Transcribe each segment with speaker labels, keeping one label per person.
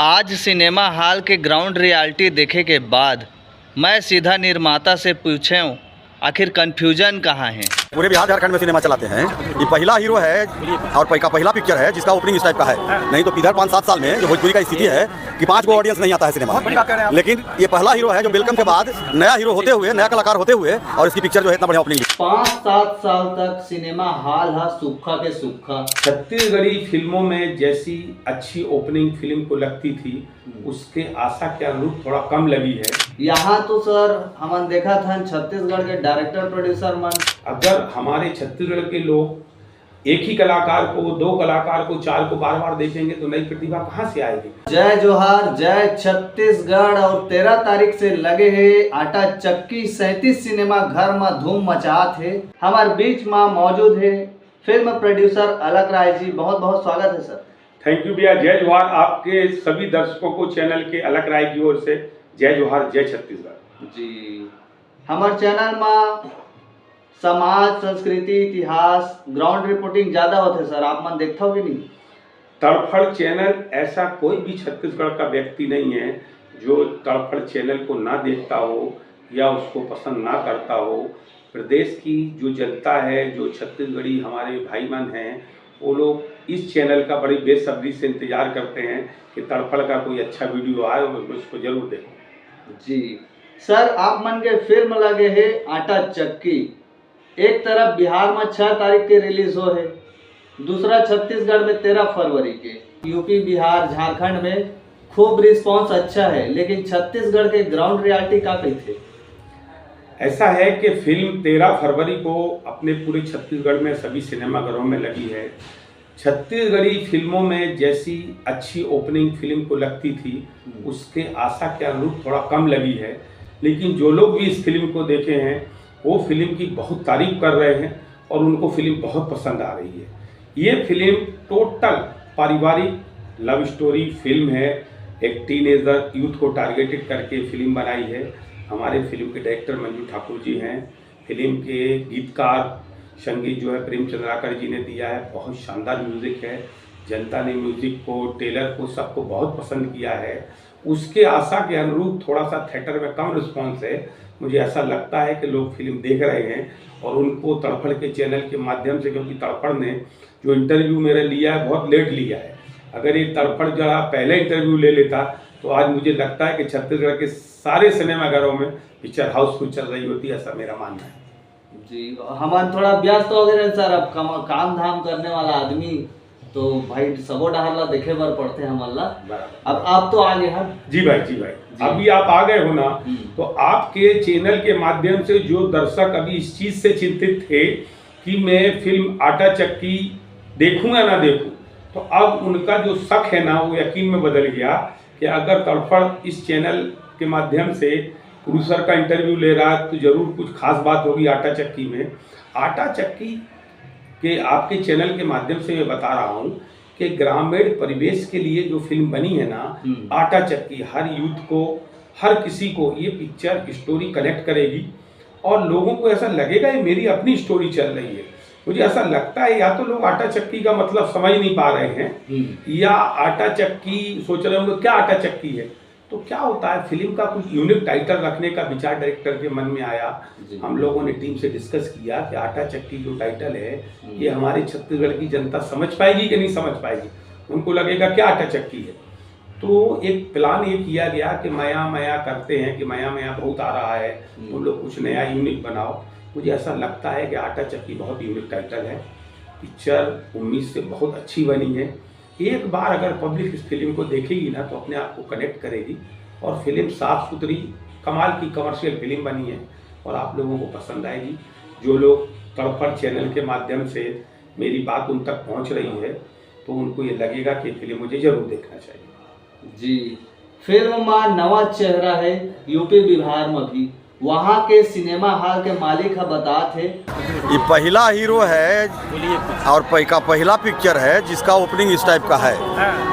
Speaker 1: आज cinema hall के ground reality देखे के बाद मैं सीधा निर्माता से पूछूं आखिर कन्फ्यूजन कहाँ है।
Speaker 2: पूरे बिहार झारखंड में सिनेमा चलाते हैं। ये पहला हीरो है और पहला पिक्चर है जिसका ओपनिंग इस टाइप का है। नहीं तो इधर 5-7 साल में जो भोजपुरी का स्थिति है कि 5 गो ऑडियंस नहीं आता है सिनेमा, लेकिन ये पहला हीरो है जो वेलकम के बाद नया हीरो होते हुए, नया कलाकार होते हुए, और इसकी पिक्चर जो है इतना बढ़िया ओपनिंग।
Speaker 1: 5-7 साल तक सिनेमा हॉल है सूखा के सूखा।
Speaker 3: छत्तीसगढ़ी फिल्मों में जैसी अच्छी ओपनिंग फिल्म को लगती थी उसके आशा के अनुरूप थोड़ा कम लगी है।
Speaker 1: यहाँ तो सर हमने देखा था छत्तीसगढ़ के डायरेक्टर प्रोड्यूसर मन,
Speaker 3: अगर हमारे छत्तीसगढ़ के लोग एक ही कलाकार को, 2 कलाकार को, 4 को बार बार देखेंगे तो नई प्रतिभा कहाँ से आएगी।
Speaker 1: जय जोहार, जय छत्तीसगढ़। और 13 तारीख से लगे है आटा चक्की 37 सिनेमा घर में धूम मचात है। हमारे बीच में मौजूद है फिल्म प्रोड्यूसर अलग राय जी। बहुत बहुत स्वागत है सर।
Speaker 3: थैंक यू भैया। जय जोहार आपके सभी दर्शकों को चैनल के अलग राय की ओर से जय जोहार, जय छत्तीसगढ़
Speaker 1: जी। हमारे चैनल में समाज, संस्कृति, इतिहास, ग्राउंड रिपोर्टिंग ज्यादा होते सर, आप मन देखता हो कि नहीं?
Speaker 3: तड़फड़ चैनल, ऐसा कोई भी छत्तीसगढ़ का व्यक्ति नहीं है जो तड़फड़ चैनल को ना देखता हो या उसको पसंद ना करता हो। प्रदेश की जो जनता है, जो छत्तीसगढ़ी हमारे भाई मन हैं, वो लोग इस चैनल का बड़ी बेसब्री से इंतजार करते हैं कि तड़फड़ का कोई अच्छा वीडियो आए और उसको जरूर देखो।
Speaker 1: जी सर, आप मन के फिल्म लगे है आटा चक्की। एक तरफ बिहार में 6 तारीख के रिलीज हो है, दूसरा छत्तीसगढ़ में 13 फरवरी के। यूपी, बिहार, झारखंड में खूब रिस्पांस अच्छा है, लेकिन छत्तीसगढ़ के ग्राउंड रियलिटी का कहते?
Speaker 3: ऐसा है कि फिल्म 13 फरवरी को अपने पूरे छत्तीसगढ़ में सभी सिनेमाघरों में लगी है। छत्तीसगढ़ी फिल्मों में जैसी अच्छी ओपनिंग फिल्म को लगती थी उसके आशा के अनुरूप थोड़ा कम लगी है, लेकिन जो लोग भी इस फिल्म को देखे हैं वो फिल्म की बहुत तारीफ कर रहे हैं और उनको फिल्म बहुत पसंद आ रही है। ये फिल्म टोटल पारिवारिक लव स्टोरी फिल्म है। एक टीनेजर यूथ को टारगेटेड करके फिल्म बनाई है। हमारे फिल्म के डायरेक्टर मंजू ठाकुर जी हैं। फिल्म के गीतकार संगीत जो है प्रेम चंद्राकर जी ने दिया है। बहुत शानदार म्यूज़िक है। जनता ने म्यूज़िक को, टेलर को, सबको बहुत पसंद किया है। उसके आशा के अनुरूप थोड़ा सा थिएटर में कम रिस्पांस है। मुझे ऐसा लगता है कि लोग फिल्म देख रहे हैं और उनको तड़फड़ के चैनल के माध्यम से, क्योंकि तड़फड़ ने जो इंटरव्यू मेरा लिया है बहुत लेट लिया है। अगर ये तड़फड़ जरा पहले इंटरव्यू ले लेता तो आज मुझे लगता है कि छत्तीसगढ़ के सारे सिनेमाघरों में पिक्चर हाउसफुल चल रही होती, ऐसा मेरा मानना है।
Speaker 1: जी, हमारे थोड़ा व्यस्त हो गए सर। अब काम धाम करने वाला आदमी तो भाई सबो डहरला देखे बर पड़ते हैं हमारा। अब आप तो आ गए हैं।
Speaker 3: जी भाई, जी भाई जी। अभी आप आ गए हो ना, तो आपके चैनल के माध्यम से जो दर्शक अभी इस चीज से चिंतित थे कि मैं फिल्म आटा चक्की देखूं या ना देखूं, तो अब उनका जो शक है ना वो यकीन में बदल गया कि अगर तड़फड़ इस चैनल के माध्यम से प्रोड्यूसर का इंटरव्यू ले रहा है तो जरूर कुछ खास बात होगी आटा चक्की में। आटा चक्की के आपके चैनल के माध्यम से मैं बता रहा हूँ कि ग्रामीण परिवेश के लिए जो फिल्म बनी है ना आटा चक्की, हर यूथ को, हर किसी को ये पिक्चर स्टोरी कनेक्ट करेगी और लोगों को ऐसा लगेगा ये मेरी अपनी स्टोरी चल रही है। मुझे ऐसा लगता है या तो लोग आटा चक्की का मतलब समझ नहीं पा रहे हैं या आटा चक्की सोच रहे होंगे क्या आटा चक्की है। तो क्या होता है, फिल्म का कुछ यूनिक टाइटल रखने का विचार डायरेक्टर के मन में आया। हम लोगों ने टीम से डिस्कस किया कि आटा चक्की जो टाइटल है ये हमारे छत्तीसगढ़ की जनता समझ पाएगी कि नहीं समझ पाएगी, उनको लगेगा क्या आटा चक्की है। तो एक प्लान ये किया गया कि मया मया करते हैं कि मया मया बहुत आ रहा है, तुम लोग कुछ नया यूनिक बनाओ। मुझे ऐसा लगता है कि आटा चक्की बहुत यूनिक टाइटल है। पिक्चर उम्मीद से बहुत अच्छी बनी है। एक बार अगर पब्लिक इस फिल्म को देखेगी ना तो अपने आप को कनेक्ट करेगी और फिल्म साफ सुथरी कमाल की कमर्शियल फिल्म बनी है और आप लोगों को पसंद आएगी। जो लोग तड़फड़ चैनल के माध्यम से मेरी बात उन तक पहुंच रही है तो उनको ये लगेगा कि फिल्म मुझे जरूर देखना चाहिए।
Speaker 1: जी, फिल्म में नवा चेहरा है यूपी बिहार में भी, वहाँ के सिनेमा हॉल के मालिक है बता थे।
Speaker 2: ये पहला हीरो है और पहला पिक्चर है जिसका ओपनिंग इस टाइप का है।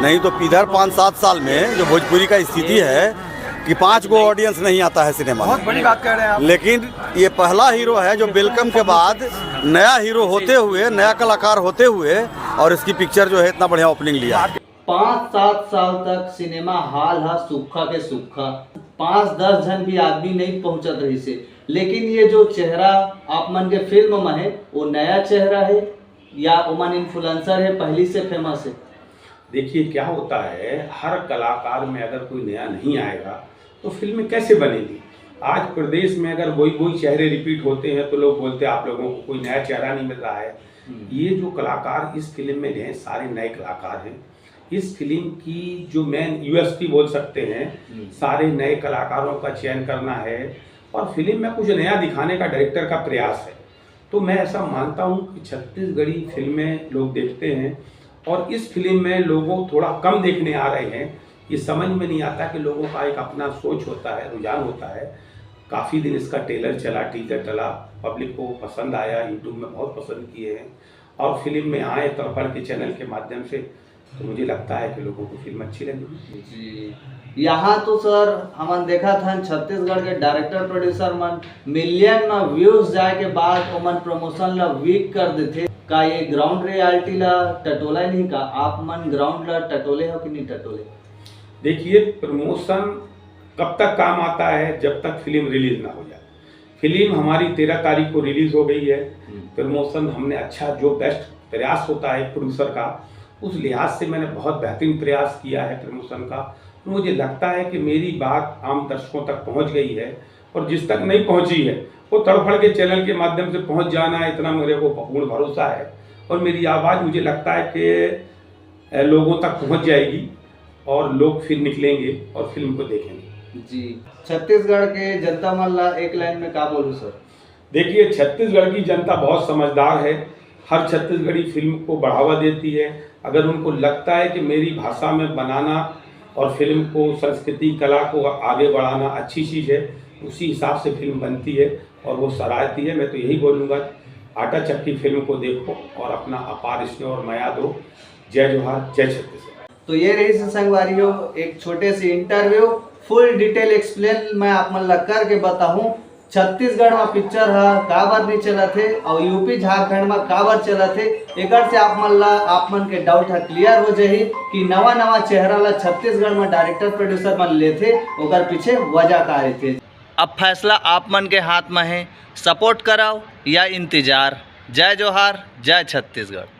Speaker 2: नहीं तो इधर 5-7 साल में जो भोजपुरी का स्थिति है कि 5 गो ऑडियंस नहीं आता है सिनेमा। बहुत बड़ी बात कह रहे हैं आप। लेकिन ये पहला हीरो है जो वेलकम के बाद नया हीरो होते हुए, नया कलाकार होते हुए, और इसकी पिक्चर जो है इतना बढ़िया ओपनिंग लिया।
Speaker 1: 5-7 साल तक सिनेमा हॉल हा सूखा के सूखा, 5-10 जन भी आदमी नहीं पहुंचत रही से। लेकिन ये जो चेहरा आप मन के फिल्म में है वो नया चेहरा है या ओमन इन्फ्लुएंसर है पहली से फेमस है?
Speaker 3: देखिए क्या होता है, हर कलाकार में अगर कोई नया नहीं आएगा तो फिल्में कैसे बनेगी। आज प्रदेश में अगर वही चेहरे रिपीट होते हैं तो लोग बोलते हैं आप लोगों को कोई नया चेहरा नहीं मिल रहा है। ये जो कलाकार इस फिल्म में हैं सारे नए कलाकार हैं। इस फिल्म की जो मेन यूएसपी बोल सकते हैं, सारे नए कलाकारों का चयन करना है और फिल्म में कुछ नया दिखाने का डायरेक्टर का प्रयास है। तो मैं ऐसा मानता हूँ कि छत्तीसगढ़ी फिल्में लोग देखते हैं और इस फिल्म में लोगों थोड़ा कम देखने आ रहे हैं। ये समझ में नहीं आता कि लोगों का एक अपना सोच होता है, रुझान होता है। काफ़ी दिन इसका ट्रेलर चला, टीजर चला, पब्लिक को पसंद आया, यूट्यूब में बहुत पसंद किए हैं और फिल्म में आए तड़पड़ के चैनल के माध्यम से, तो मुझे लगता है कि लोगों को फिल्म अच्छी लगी।
Speaker 1: जी, यहाँ तो सर हमन देखा था छत्तीसगढ़ के डायरेक्टर प्रोड्यूसर मन मिलियन में व्यूज जाए के बाद ओमन प्रमोशन ला वीक कर देते। का ये ग्राउंड रियलिटी ला टटोला नहीं का? आप मन ग्राउंड ला टटोले हो कि नहीं टटोले?
Speaker 3: देखिए, प्रमोशन कब तक काम आता है जब तक फिल्म रिलीज ना हो जाए। फिल्म हमारी 13 तारीख को रिलीज हो गई है। प्रमोशन हमने अच्छा, जो बेस्ट प्रयास होता है प्रोड्यूसर का, उस लिहाज से मैंने बहुत बेहतरीन प्रयास किया है प्रमोशन का। तो मुझे लगता है कि मेरी बात आम दर्शकों तक पहुंच गई है और जिस तक नहीं पहुंची है वो तड़फड़ के चैनल के माध्यम से पहुंच जाना है, इतना मेरे को पूर्ण भरोसा है। और मेरी आवाज़ मुझे लगता है कि लोगों तक पहुंच जाएगी और लोग फिर निकलेंगे और फिल्म को देखेंगे।
Speaker 1: जी, छत्तीसगढ़ के जनता मन ला एक लाइन में क्या बोलूँ सर?
Speaker 3: देखिए, छत्तीसगढ़ की जनता बहुत समझदार है। हर छत्तीसगढ़ी फिल्म को बढ़ावा देती है। अगर उनको लगता है कि मेरी भाषा में बनाना और फिल्म को, संस्कृति, कला को आगे बढ़ाना अच्छी चीज़ है, उसी हिसाब से फिल्म बनती है और वो सराहती है। मैं तो यही बोलूँगा, आटा चक्की फिल्म को देखो और अपना अपार स्नेह और माया दो। जय जोहार, जय छत्तीसगढ़।
Speaker 1: तो ये रही संगवारियों एक छोटे से इंटरव्यू, फुल डिटेल एक्सप्लेन मैं आप मन ला करके बताऊं। छत्तीसगढ़ में पिक्चर का बार नहीं चला थे और यूपी झारखंड में का बार चला थे, एक से आप मन के डाउट है क्लियर हो जाही कि नवा चेहरा ला छत्तीसगढ़ में डायरेक्टर प्रोड्यूसर मन लेथे, ओकर पीछे वजह का थे। अब फैसला आप मन के हाथ में है, सपोर्ट कराओ या इंतजार। जय जोहार, जय छत्तीसगढ़।